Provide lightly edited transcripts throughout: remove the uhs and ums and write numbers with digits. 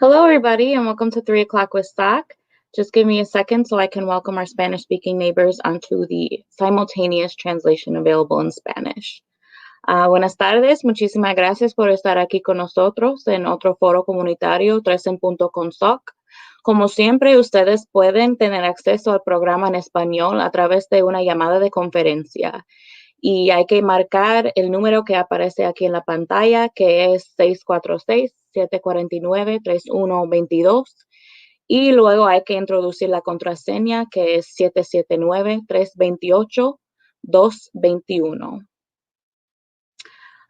Hello, everybody, and welcome to 3 o'clock with SOC. Just give me a second so I can welcome our Spanish-speaking neighbors onto the simultaneous translation available in Spanish. Buenas tardes, muchísimas gracias por estar aquí con nosotros en otro foro comunitario 3 en punto con SOC. Como siempre, ustedes pueden tener acceso al programa en español a través de una llamada de conferencia. Y hay que marcar el número que aparece aquí en la pantalla, que es 646-749-3122. Y luego hay que introducir la contraseña, que es 779-328-221.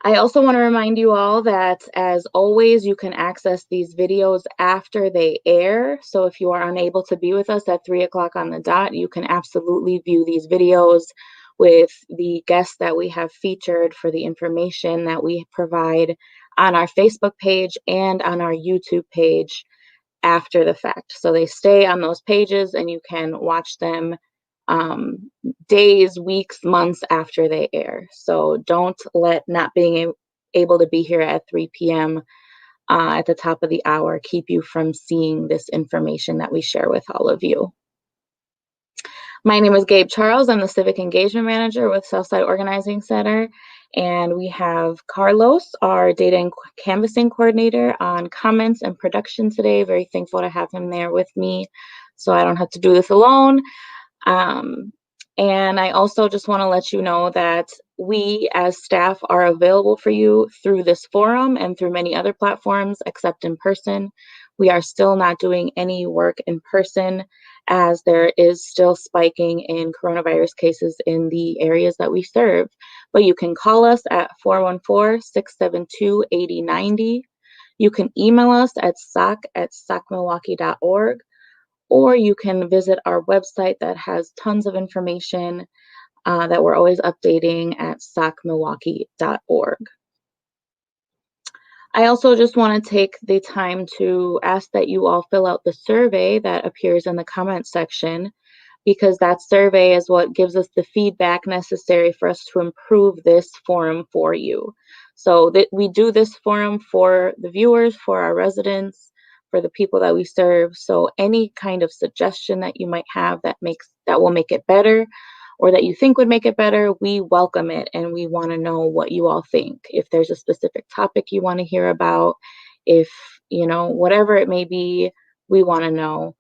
I also want to remind you all that, as always, you can access these videos after they air. So if you are unable to be with us at 3 o'clock on the dot, you can absolutely view these videos with the guests that we have featured for the information that we provide on our Facebook page and on our YouTube page after the fact. So they stay on those pages and you can watch them days, weeks, months after they air. So don't let not being able to be here at 3 p.m. At the top of the hour keep you from seeing this information that we share with all of you. My name is Gabe Charles. I'm the Civic Engagement Manager with Southside Organizing Center. And we have Carlos, our Data and Canvassing Coordinator, on comments and production today. Very thankful to have him there with me so I don't have to do this alone. And I also just want to let you know that we as staff are available for you through this forum and through many other platforms except in person. We are still not doing any work in person as there is still spiking in coronavirus cases in the areas that we serve. But you can call us at 414-672-8090. You can email us at soc@socmilwaukee.org. Or you can visit our website that has tons of information that we're always updating at socmilwaukee.org. I also just want to take the time to ask that you all fill out the survey that appears in the comment section, because that survey is what gives us the feedback necessary for us to improve this forum for you. So that we do this forum for the viewers, for our residents, for the people that we serve. So any kind of suggestion that you might have that will make it better, or that you think would make it better, we welcome it, and we want to know what you all think. If there's a specific topic you want to hear about, if, whatever it may be, we want to know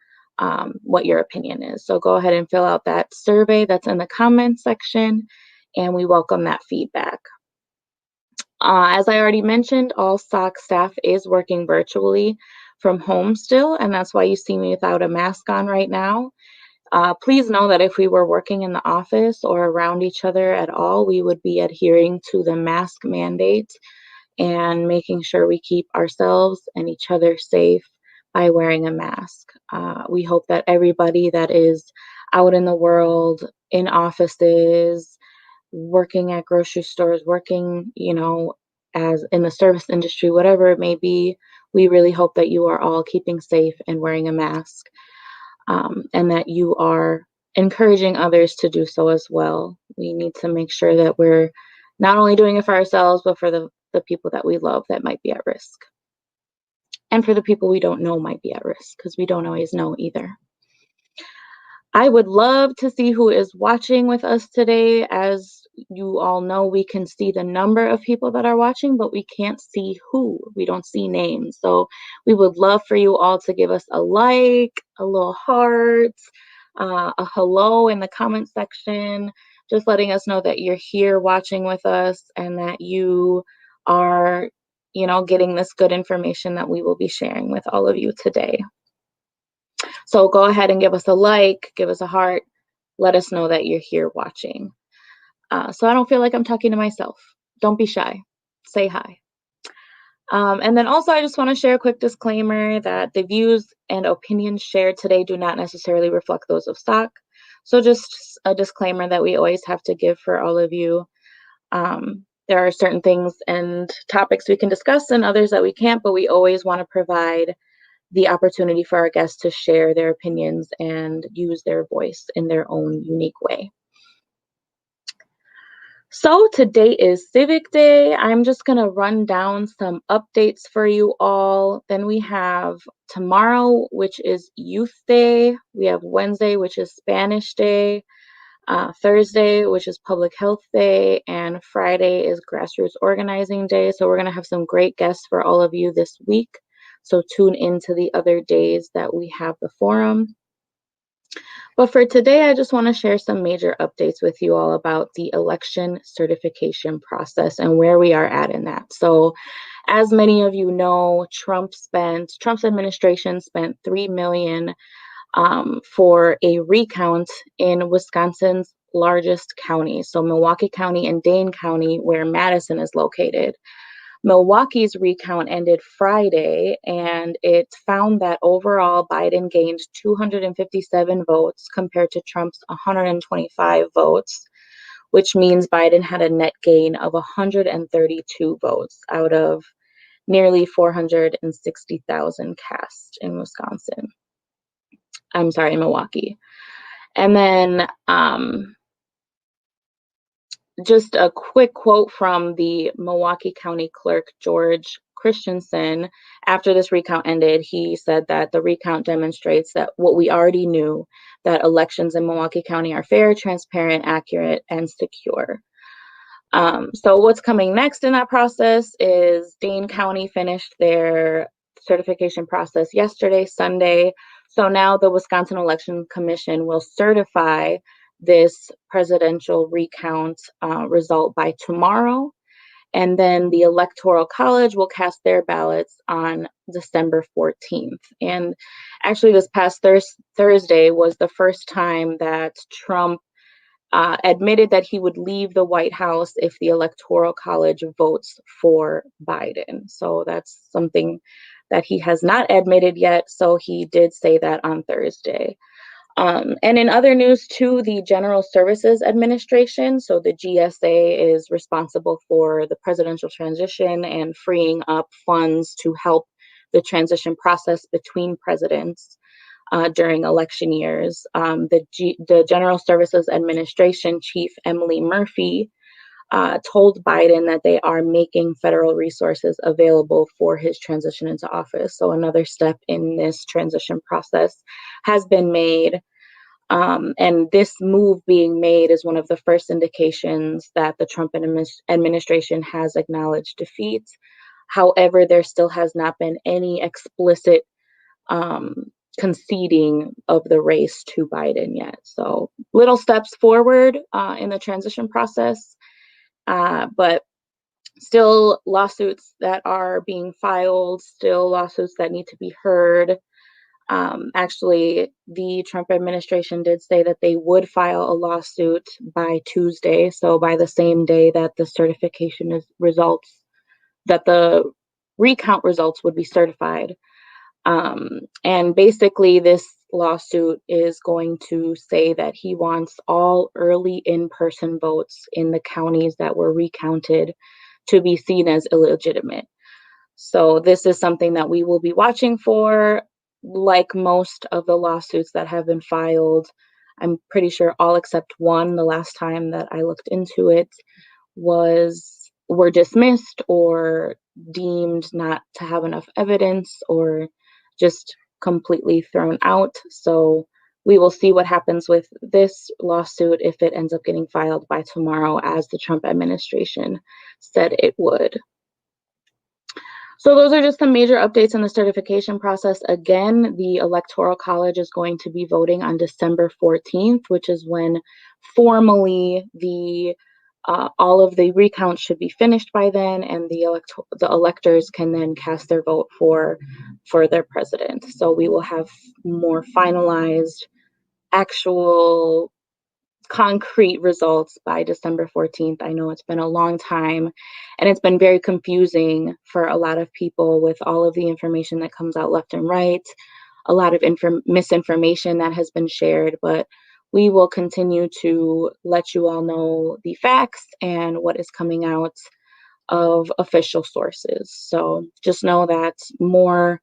what your opinion is. So go ahead and fill out that survey that's in the comments section, and we welcome that feedback. As I already mentioned, all SOC staff is working virtually from home still, and that's why you see me without a mask on right now. Please know that if we were working in the office or around each other at all, we would be adhering to the mask mandate and making sure we keep ourselves and each other safe by wearing a mask. We hope that everybody that is out in the world, in offices, working at grocery stores, working, as in the service industry, whatever it may be, we really hope that you are all keeping safe and wearing a mask, and that you are encouraging others to do so as well. We need to make sure that we're not only doing it for ourselves, but for the people that we love that might be at risk. And for the people we don't know might be at risk, because we don't always know either. I would love to see who is watching with us today. As you all know, we can see the number of people that are watching, but we can't see who. We don't see names. So we would love for you all to give us a like, a little heart, a hello in the comment section, just letting us know that you're here watching with us and that you are, getting this good information that we will be sharing with all of you today. So go ahead and give us a like, give us a heart, let us know that you're here watching. So I don't feel like I'm talking to myself. Don't be shy. Say hi. And then also I just want to share a quick disclaimer that the views and opinions shared today do not necessarily reflect those of SOC. So just a disclaimer that we always have to give for all of you. There are certain things and topics we can discuss and others that we can't, but we always want to provide the opportunity for our guests to share their opinions and use their voice in their own unique way. So today is Civic Day. I'm just going to run down some updates for you all. Then we have tomorrow, which is Youth Day. We have Wednesday, which is Spanish Day. Thursday, which is Public Health Day. And Friday is Grassroots Organizing Day. So we're going to have some great guests for all of you this week. So tune into the other days that we have the forum. But for today, I just want to share some major updates with you all about the election certification process and where we are at in that. So, as many of you know, Trump's administration spent $3 million for a recount in Wisconsin's largest county, so Milwaukee County and Dane County, where Madison is located. Milwaukee's recount ended Friday, and it found that overall Biden gained 257 votes compared to Trump's 125 votes, which means Biden had a net gain of 132 votes out of nearly 460,000 cast in Wisconsin. I'm sorry, in Milwaukee. And then just a quick quote from the Milwaukee County Clerk, George Christensen. After this recount ended, he said that the recount demonstrates that what we already knew, that elections in Milwaukee County are fair, transparent, accurate, and secure. So what's coming next in that process is Dane County finished their certification process yesterday, Sunday. So now the Wisconsin Election Commission will certify this presidential recount result by tomorrow. And then the Electoral College will cast their ballots on December 14th. And actually, this past Thursday was the first time that Trump admitted that he would leave the White House if the Electoral College votes for Biden. So that's something that he has not admitted yet. So he did say that on Thursday. And in other news, too, the General Services Administration, so the GSA, is responsible for the presidential transition and freeing up funds to help the transition process between presidents during election years. The General Services Administration Chief Emily Murphy told Biden that they are making federal resources available for his transition into office. So another step in this transition process has been made. And this move being made is one of the first indications that the Trump administration has acknowledged defeat. However, there still has not been any explicit conceding of the race to Biden yet. So little steps forward in the transition process, but still lawsuits that are being filed, still lawsuits that need to be heard. Actually, the Trump administration did say that they would file a lawsuit by Tuesday, so by the same day that the that the recount results would be certified. And basically, this lawsuit is going to say that he wants all early in-person votes in the counties that were recounted to be seen as illegitimate. So this is something that we will be watching for. Like most of the lawsuits that have been filed, I'm pretty sure all except one, the last time that I looked into it, were dismissed or deemed not to have enough evidence or just completely thrown out. So we will see what happens with this lawsuit if it ends up getting filed by tomorrow, as the Trump administration said it would. So those are just some major updates in the certification process. Again, the Electoral College is going to be voting on December 14th, which is when formally all of the recounts should be finished by then, and the electors can then cast their vote for their president. So we will have more finalized, actual concrete results by December 14th. I know it's been a long time, and it's been very confusing for a lot of people with all of the information that comes out left and right, a lot of misinformation that has been shared, but we will continue to let you all know the facts and what is coming out of official sources. So just know that more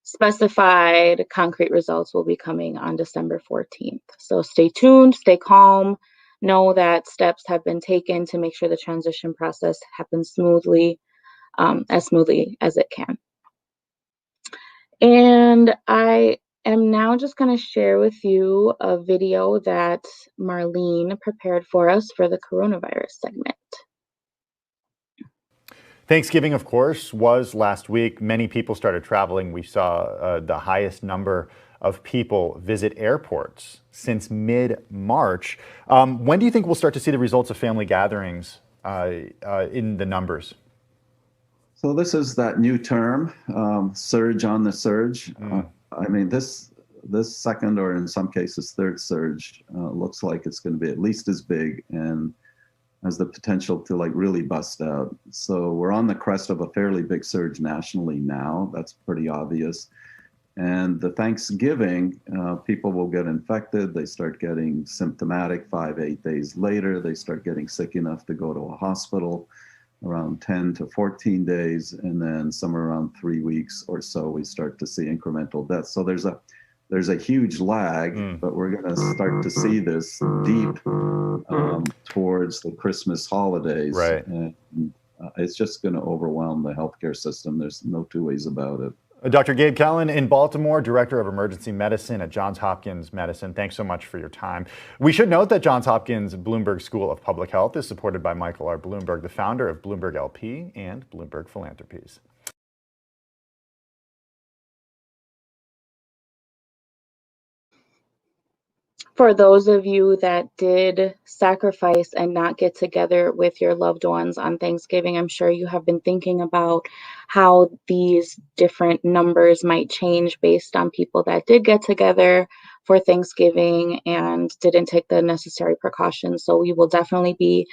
specified concrete results will be coming on December 14th. So stay tuned, stay calm, know that steps have been taken to make sure the transition process happens smoothly, as smoothly as it can. And I am now just going to share with you a video that Marlene prepared for us for the coronavirus segment. Thanksgiving, of course, was last week. Many people started traveling. We saw the highest number of people visit airports since mid-March. When do you think we'll start to see the results of family gatherings in the numbers? So this is that new term, surge on the surge. I mean, this second, or in some cases third surge, looks like it's going to be at least as big and has the potential to like really bust out. So we're on the crest of a fairly big surge nationally now. That's pretty obvious. And the Thanksgiving, people will get infected. They start getting symptomatic 5-8 days later. They start getting sick enough to go to a hospital around 10 to 14 days. And then somewhere around 3 weeks or so, we start to see incremental deaths. So there's a huge lag, but we're going to start to see this deep towards the Christmas holidays. Right. And it's just going to overwhelm the healthcare system. There's no two ways about it. Dr. Gabe Charles in Baltimore, Director of Emergency Medicine at Johns Hopkins Medicine. Thanks so much for your time. We should note that Johns Hopkins Bloomberg School of Public Health is supported by Michael R. Bloomberg, the founder of Bloomberg LP and Bloomberg Philanthropies. For those of you that did sacrifice and not get together with your loved ones on Thanksgiving, I'm sure you have been thinking about how these different numbers might change based on people that did get together for Thanksgiving and didn't take the necessary precautions. So we will definitely be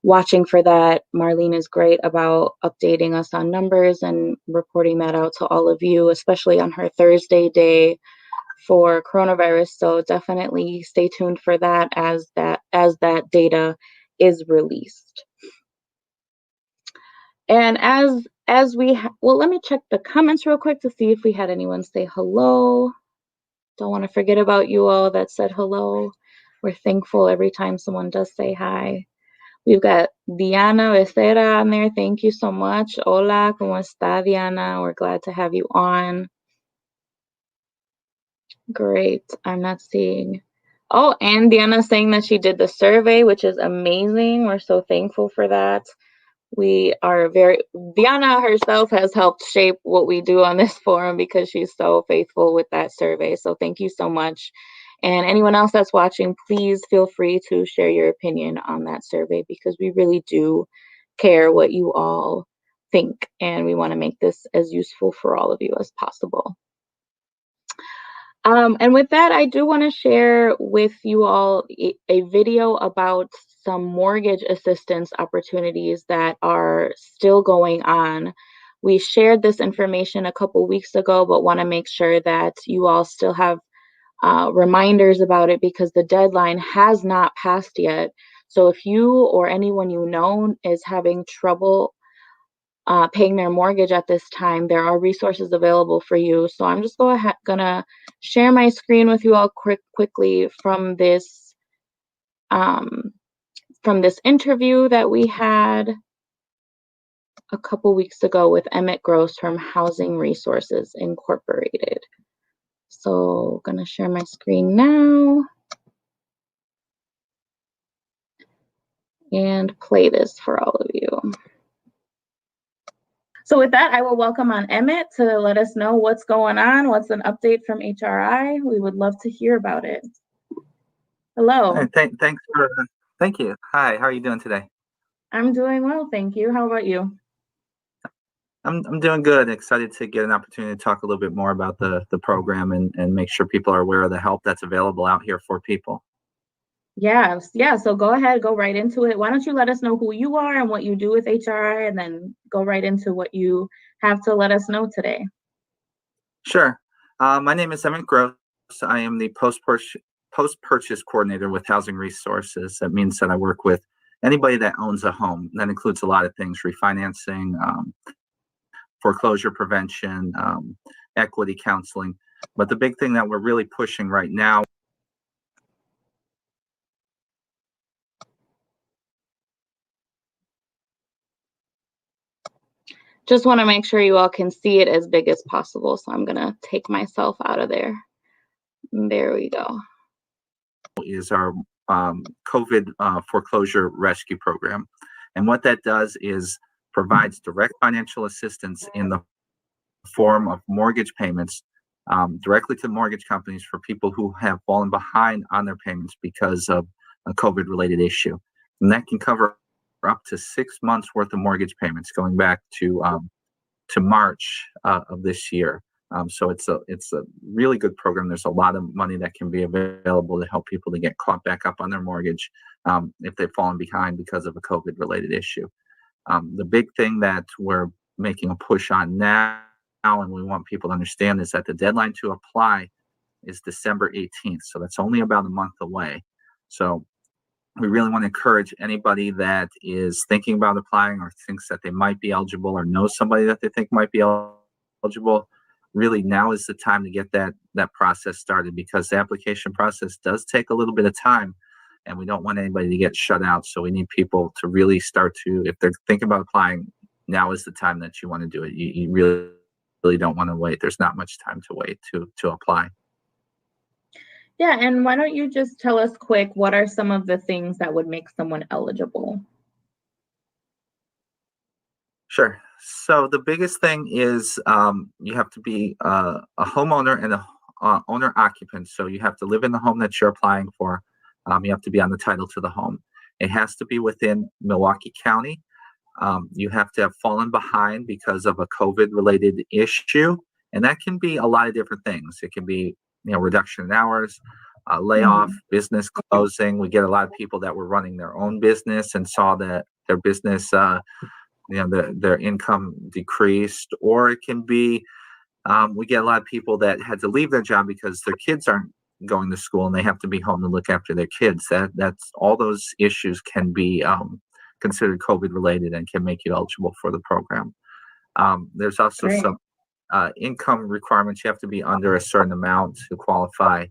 watching for that. Marlene is great about updating us on numbers and reporting that out to all of you, especially on her Thursday day for coronavirus. So definitely stay tuned for that as that data is released. And as we well, let me check the comments real quick to see if we had anyone say hello. Don't want to forget about you all that said hello. We're thankful every time someone does say hi. We've got Diana Becerra on there. Thank you so much. Hola, ¿cómo está, Diana? We're glad to have you on. Great. I'm not seeing. Oh, and Diana saying that she did the survey, which is amazing. We're so thankful for that. Diana herself has helped shape what we do on this forum because she's so faithful with that survey. So thank you so much. And anyone else that's watching, please feel free to share your opinion on that survey because we really do care what you all think. And we want to make this as useful for all of you as possible. And with that, I do want to share with you all a video about some mortgage assistance opportunities that are still going on. We shared this information a couple weeks ago, but want to make sure that you all still have reminders about it because the deadline has not passed yet. So if you or anyone you know is having trouble paying their mortgage at this time, there are resources available for you. So I'm just gonna share my screen with you all quickly from this interview that we had a couple weeks ago with Emmet Gross from Housing Resources Incorporated. So gonna share my screen now and play this for all of you. So with that, I will welcome on Emmet to let us know what's going on, what's an update from HRI. We would love to hear about it. Hello. Thank you. Hi, how are you doing today? I'm doing well, thank you. How about you? I'm doing good. Excited to get an opportunity to talk a little bit more about the program and make sure people are aware of the help that's available out here for people. Yeah, so go ahead, go right into it. Why don't you let us know who you are and what you do with HRI, and then go right into what you have to let us know today. Sure. My name is Emmet Gross. I am the post-purchase coordinator with Housing Resources. That means that I work with anybody that owns a home. That includes a lot of things: refinancing, foreclosure prevention, equity counseling. But the big thing that we're really pushing right now Just want to make sure you all can see it as big as possible. So I'm going to take myself out of there. There we go. Is our COVID foreclosure rescue program. And what that does is provides direct financial assistance in the form of mortgage payments directly to mortgage companies for people who have fallen behind on their payments because of a COVID-related issue. And that can cover up to 6 months worth of mortgage payments going back to March of this year. So it's a really good program. There's a lot of money that can be available to help people to get caught back up on their mortgage if they've fallen behind because of a COVID-related issue. The big thing that we're making a push on now, and we want people to understand, is that the deadline to apply is December 18th. So that's only about a month away. So we really want to encourage anybody that is thinking about applying or thinks that they might be eligible or knows somebody that they think might be eligible. Really, now is the time to get that process started, because the application process does take a little bit of time, and we don't want anybody to get shut out. So we need people to really start to, if they're thinking about applying, now is the time that you want to do it. You really don't want to wait. There's not much time to wait to apply. Yeah, and why don't you just tell us quick, what are some of the things that would make someone eligible? Sure. So the biggest thing is you have to be a homeowner and a owner occupant. So you have to live in the home that you're applying for. You have to be on the title to the home. It has to be within Milwaukee County. You have to have fallen behind because of a COVID-related issue, and that can be a lot of different things. It can be, reduction in hours, layoff, business closing. We get a lot of people that were running their own business and saw that their business, their income decreased. Or it can be, we get a lot of people that had to leave their job because their kids aren't going to school and they have to be home to look after their kids. That's all those issues can be considered COVID related and can make you eligible for the program. There's also some income requirements. You have to be under a certain amount to qualify,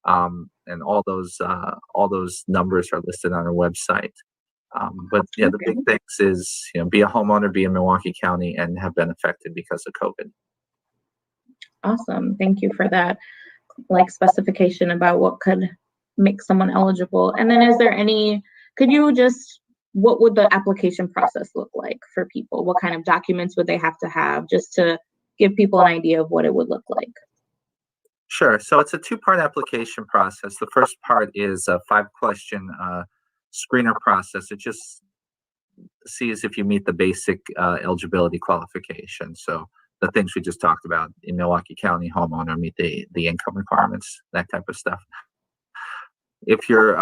and all those numbers are listed on our website. But the big things is be a homeowner, be in Milwaukee County, and have been affected because of COVID. Awesome, thank you for that specification about what could make someone eligible. And then what would the application process look like for people? What kind of documents would they have to have, just to give people an idea of what it would look like? Sure. So it's a 2-part application process. The first part is a 5-question screener process. It just sees if you meet the basic eligibility qualifications. So the things we just talked about in Milwaukee County, homeowner, meet the income requirements, that type of stuff. If you're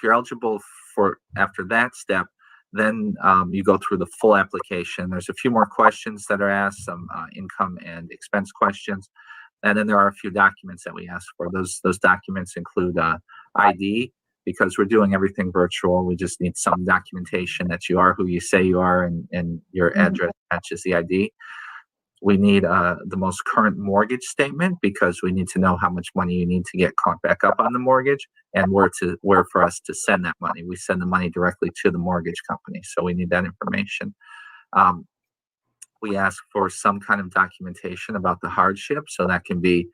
eligible for after that step, then you go through the full application. There's a few more questions that are asked, some income and expense questions, and then there are a few documents that we ask for. Those documents include ID, because we're doing everything virtual. We just need some documentation that you are who you say you are, and your address matches the ID. We need the most current mortgage statement, because we need to know how much money you need to get caught back up on the mortgage, and where for us to send that money. We send the money directly to the mortgage company, so we need that information. We ask for some kind of documentation about the hardship, so that can be,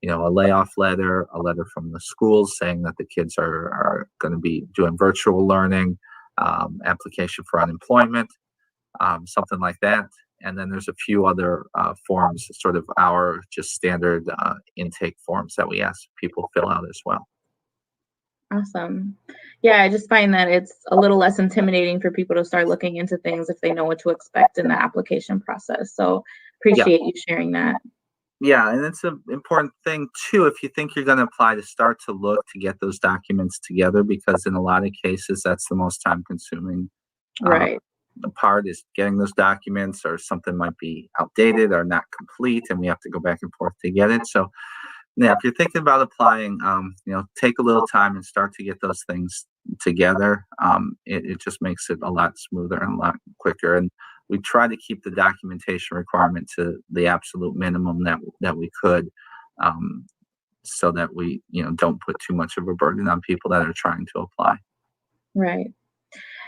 a layoff letter, a letter from the schools saying that the kids are going to be doing virtual learning, application for unemployment, something like that. And then there's a few other forms, sort of our just standard intake forms that we ask people fill out as well. Awesome. Yeah, I just find that it's a little less intimidating for people to start looking into things if they know what to expect in the application process. So appreciate you sharing that. Yeah, and it's an important thing too, if you think you're going to apply, to start to look to get those documents together, because in a lot of cases that's the most time consuming. Right. The part is getting those documents, or something might be outdated or not complete, and we have to go back and forth to get it. So if you're thinking about applying, take a little time and start to get those things together. It just makes it a lot smoother and a lot quicker. And we try to keep the documentation requirement to the absolute minimum that we could, so that we don't put too much of a burden on people that are trying to apply. Right.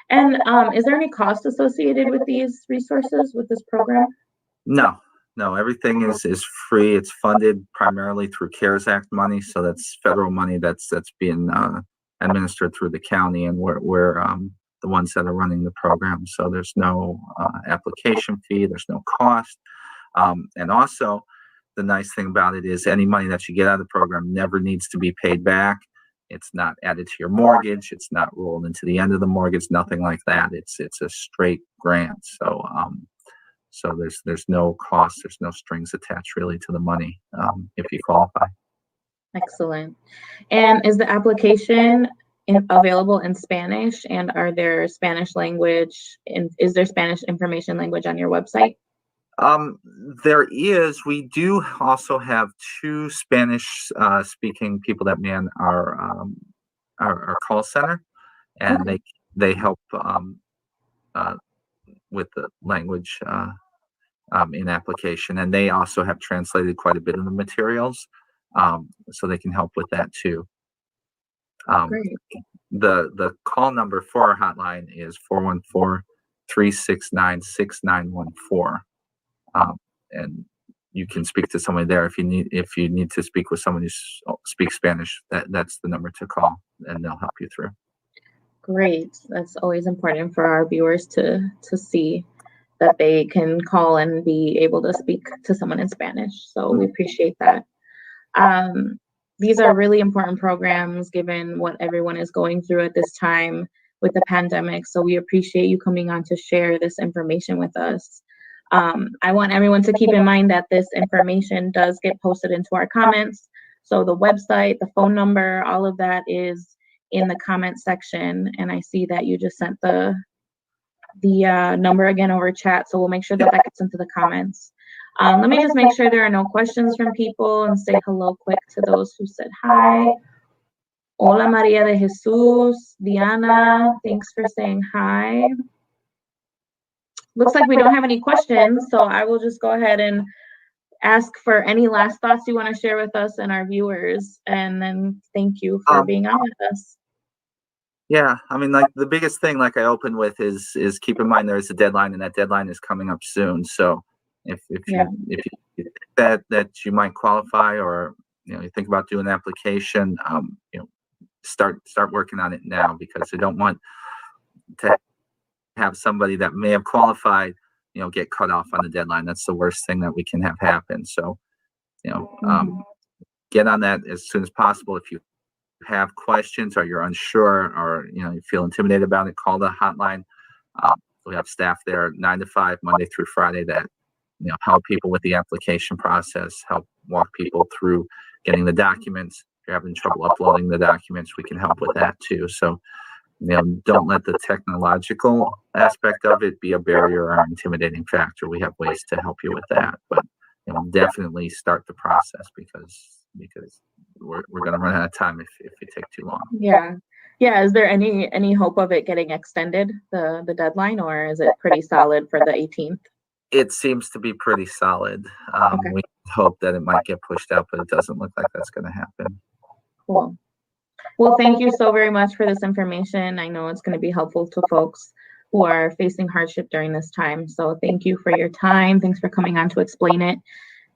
And is there any cost associated with these resources, with this program? No, everything is free. It's funded primarily through CARES Act money, so that's federal money that's being administered through the county, and we're the ones that are running the program. So there's no application fee, there's no cost, and also the nice thing about it is any money that you get out of the program never needs to be paid back. It's not added to your mortgage. It's not rolled into the end of the mortgage. Nothing like that. It's a straight grant. So there's no cost. There's no strings attached really to the money if you qualify. Excellent. And is the application available in Spanish? And are there Spanish language? And is there Spanish information language on your website? There is. We do also have 2 Spanish speaking people that man our call center, and Okay. they help with the language in application, and they also have translated quite a bit of the materials, so they can help with that too. Great. The call number for our hotline is 414-369-6914. And you can speak to somebody there if you need to speak with someone who speaks Spanish. That's the number to call, and they'll help you through. Great. That's always important for our viewers to see that they can call and be able to speak to someone in Spanish. So we appreciate that. These are really important programs given what everyone is going through at this time with the pandemic. So we appreciate you coming on to share this information with us. I want everyone to keep in mind that this information does get posted into our comments. So the website, the phone number, all of that is in the comment section. And I see that you just sent the number again over chat. So we'll make sure that gets into the comments. Let me just make sure there are no questions from people and say hello quick to those who said hi. Hola Maria de Jesus, Diana, thanks for saying hi. Looks like we don't have any questions, so I will just go ahead and ask for any last thoughts you want to share with us and our viewers, and then thank you for being on with us. Yeah, I mean, like the biggest thing, like I opened with, is keep in mind there is a deadline, and that deadline is coming up soon. So if you think that you might qualify, or you think about doing an application, start working on it now, because I don't want to have somebody that may have qualified, get cut off on the deadline. That's the worst thing that we can have happen. So, get on that as soon as possible. If you have questions or you're unsure, or you feel intimidated about it, call the hotline. We have staff there 9 to 5 Monday through Friday that help people with the application process, help walk people through getting the documents. If you're having trouble uploading the documents, we can help with that too. So don't let the technological aspect of it be a barrier or intimidating factor. We have ways to help you with that, but definitely start the process, because we're going to run out of time if you take too long. Yeah. Is there any hope of it getting extended, the deadline, or is it pretty solid for the 18th? It seems to be pretty solid. Okay. We hope that it might get pushed out, but it doesn't look like that's going to happen. Cool. Well, thank you so very much for this information. I know it's going to be helpful to folks who are facing hardship during this time. So thank you for your time. Thanks for coming on to explain it.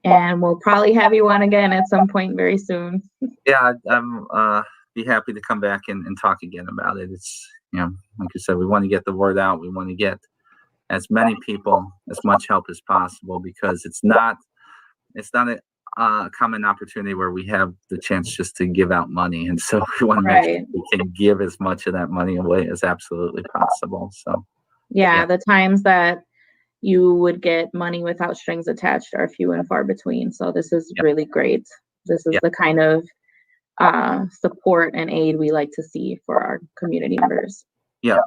And we'll probably have you on again at some point very soon. Yeah, I'm be happy to come back and talk again about it. It's, like I said, we want to get the word out. We want to get as many people as much help as possible, because it's not a common opportunity where we have the chance just to give out money, and so we want to make sure we can give as much of that money away as absolutely possible. So the times that you would get money without strings attached are few and far between. So this is really great. This is the kind of support and aid we like to see for our community members. Yeah,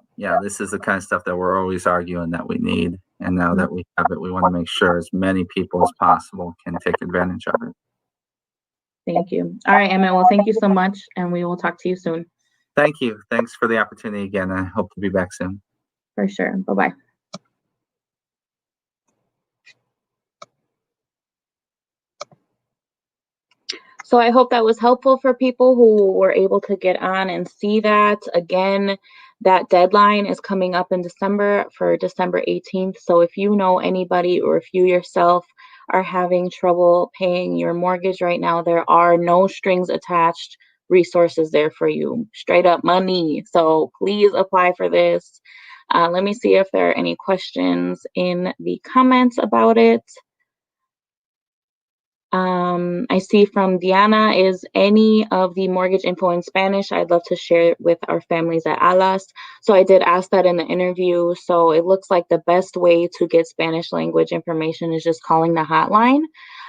this is the kind of stuff that we're always arguing that we need, and now that we have it, we want to make sure as many people as possible can take advantage of it. Thank you. All right, Emmet, well, thank you so much, and we will talk to you soon. Thank you. Thanks for the opportunity again. I hope to be back soon. For sure. Bye-bye. So I hope that was helpful for people who were able to get on and see that. Again, That deadline is coming up in December for December 18th. So if you know anybody or if you yourself are having trouble paying your mortgage right now, there are no strings attached resources there for you. Straight up money. So please apply for this. Let me see if there are any questions in the comments about it. I see from Diana, is any of the mortgage info in Spanish? I'd love to share it with our families at Alas. So I did ask that in the interview. So it looks like the best way to get Spanish language information is just calling the hotline.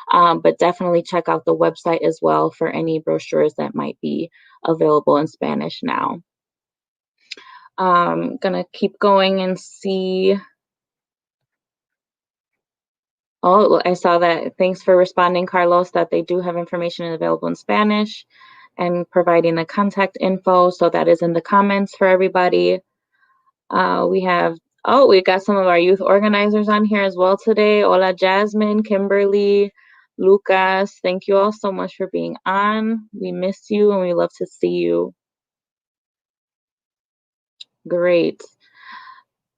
But definitely check out the website as well for any brochures that might be available in Spanish now. Gonna keep going and see. Oh, I saw that. Thanks for responding, Carlos, that they do have information available in Spanish and providing the contact info. So that is in the comments for everybody. We got some of our youth organizers on here as well today. Hola, Jasmine, Kimberly, Lucas. Thank you all so much for being on. We miss you and we love to see you. Great.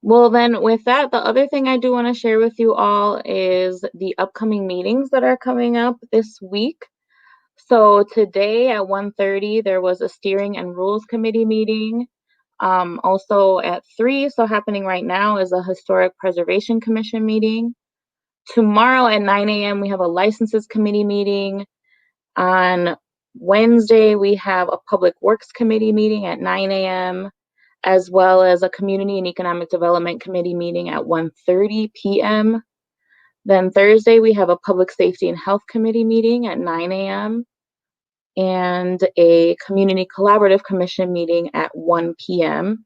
Well, then with that, the other thing I do want to share with you all is the upcoming meetings that are coming up this week. So today at 1:30, there was a steering and rules committee meeting. Also at 3, so happening right now, is a historic preservation commission meeting. Tomorrow at 9 a.m., we have a licenses committee meeting. On Wednesday, we have a public works committee meeting at 9 a.m., as well as a community and economic development committee meeting at 1:30 p.m. Then Thursday, we have a public safety and health committee meeting at 9 a.m. and a community collaborative commission meeting at 1 p.m.,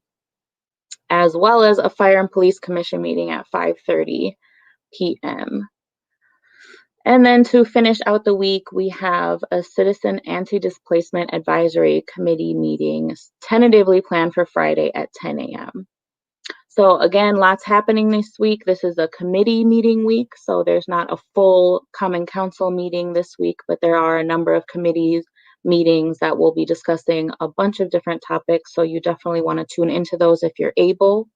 as well as a fire and police commission meeting at 5:30 p.m. And then to finish out the week, we have a citizen anti-displacement advisory committee meeting tentatively planned for Friday at 10 a.m. So again, lots happening this week. This is a committee meeting week, so there's not a full common council meeting this week, but there are a number of committees meetings that will be discussing a bunch of different topics. So you definitely want to tune into those if you're able.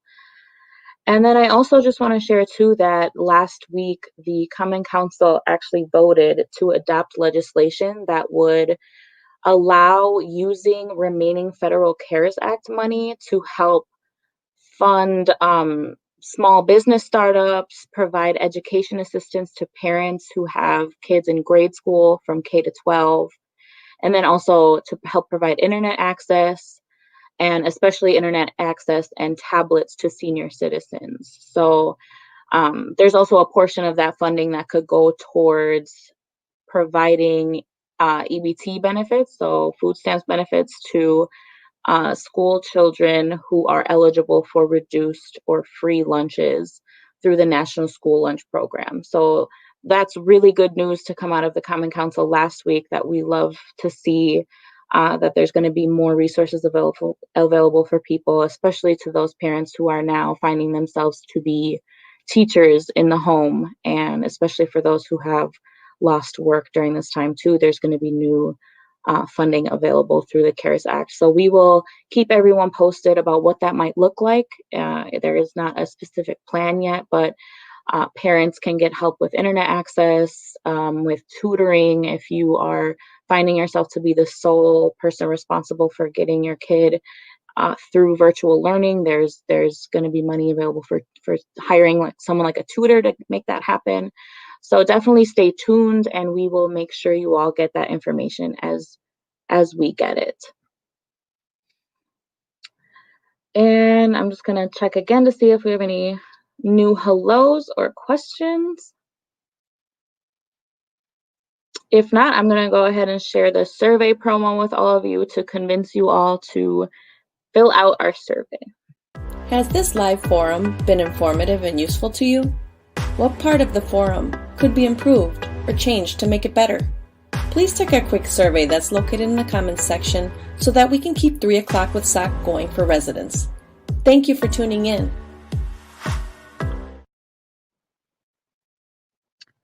And then I also just want to share too that last week, the Common Council actually voted to adopt legislation that would allow using remaining federal CARES Act money to help fund small business startups, provide education assistance to parents who have kids in grade school from K to 12, and then also to help provide internet access, and especially internet access and tablets to senior citizens. So there's also a portion of that funding that could go towards providing EBT benefits, so food stamps benefits to school children who are eligible for reduced or free lunches through the National School Lunch Program. So that's really good news to come out of the Common Council last week, that we love to see that there's going to be more resources available for people, especially to those parents who are now finding themselves to be teachers in the home, and especially for those who have lost work during this time too. There's going to be new funding available through the CARES Act. So we will keep everyone posted about what that might look like. There is not a specific plan yet, but parents can get help with internet access, with tutoring. If you are finding yourself to be the sole person responsible for getting your kid through virtual learning, there's going to be money available for hiring someone like a tutor to make that happen. So definitely stay tuned, and we will make sure you all get that information as we get it. And I'm just going to check again to see if we have any new hellos or questions. If not, I'm going to go ahead and share the survey promo with all of you to convince you all to fill out our survey. Has this live forum been informative and useful to you? What part of the forum could be improved or changed to make it better? Please take a quick survey that's located in the comments section so that we can keep 3 o'clock with SOC going for residents. Thank you for tuning in.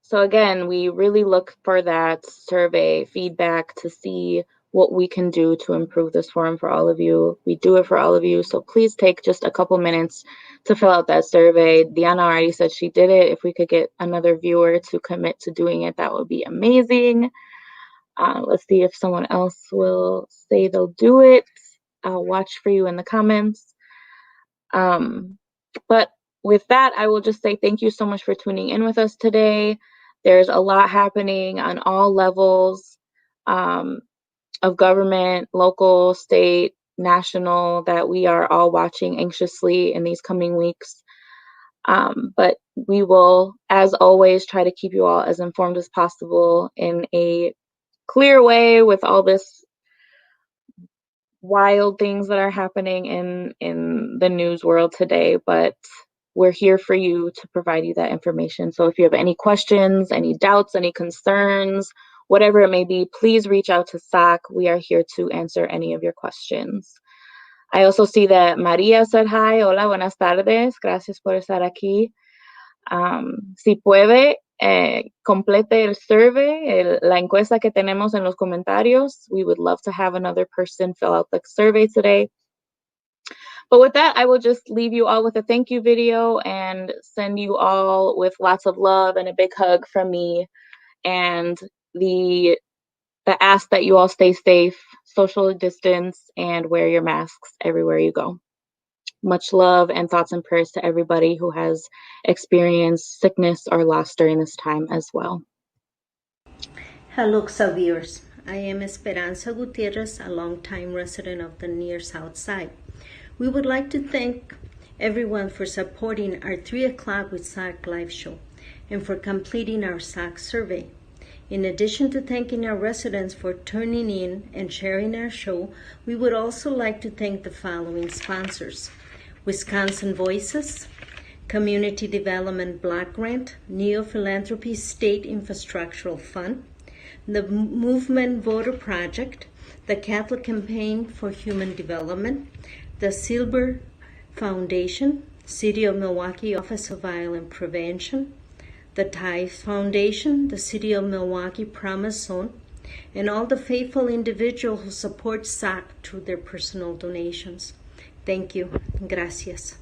So again, we really look for that survey feedback to see what we can do to improve this forum for all of you. We do it for all of you, so please take just a couple minutes to fill out that survey. Diana already said she did it. If we could get another viewer to commit to doing it, that would be amazing. Let's see if someone else will say they'll do it. I'll watch for you in the comments. But with that, I will just say thank you so much for tuning in with us today. There's a lot happening on all levels of government, local, state, national, that we are all watching anxiously in these coming weeks. But we will, as always, try to keep you all as informed as possible in a clear way with all this wild things that are happening in the news world today. But we're here for you to provide you that information. So if you have any questions, any doubts, any concerns, whatever it may be, please reach out to SOC. We are here to answer any of your questions. I also see that Maria said hi. Hola, buenas tardes. Gracias por estar aquí. Si puede, complete el survey, la encuesta que tenemos en los comentarios. We would love to have another person fill out the survey today. But with that, I will just leave you all with a thank you video and send you all with lots of love and a big hug from me, and the ask that you all stay safe, social distance, and wear your masks everywhere you go. Much love and thoughts and prayers to everybody who has experienced sickness or loss during this time as well. Hello, viewers. I am Esperanza Gutierrez, a longtime resident of the near South Side. We would like to thank everyone for supporting our 3 o'clock with SOC live show and for completing our SOC survey. In addition to thanking our residents for tuning in and sharing our show, we would also like to thank the following sponsors: Wisconsin Voices, Community Development Block Grant, Neo Philanthropy State Infrastructural Fund, the Movement Voter Project, the Catholic Campaign for Human Development, the Silber Foundation, City of Milwaukee Office of Violence Prevention, the Tithe Foundation, the City of Milwaukee Promise Zone, and all the faithful individuals who support SOC through their personal donations. Thank you. Gracias.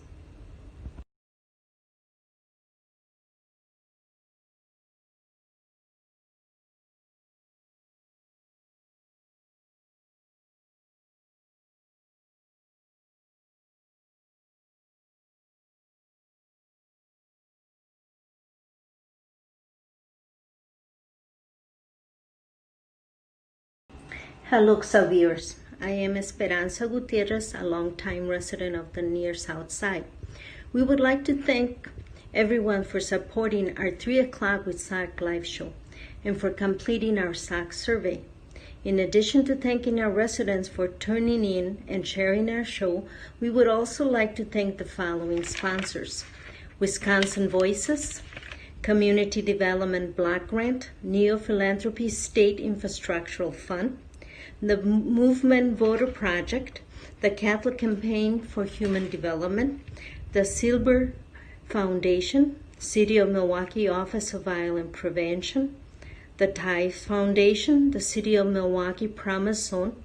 Hello, viewers. I am Esperanza Gutierrez, a longtime resident of the near South Side. We would like to thank everyone for supporting our 3 o'clock with SOC live show and for completing our SOC survey. In addition to thanking our residents for tuning in and sharing our show, we would also like to thank the following sponsors: Wisconsin Voices, Community Development Block Grant, Neo Philanthropy State Infrastructural Fund, the Movement Voter Project, the Catholic Campaign for Human Development, the Silber Foundation, City of Milwaukee Office of Violence Prevention, the Tithe Foundation, the City of Milwaukee Promise Zone,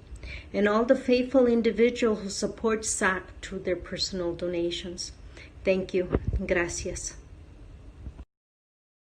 and all the faithful individuals who support SOC through their personal donations. Thank you. Gracias.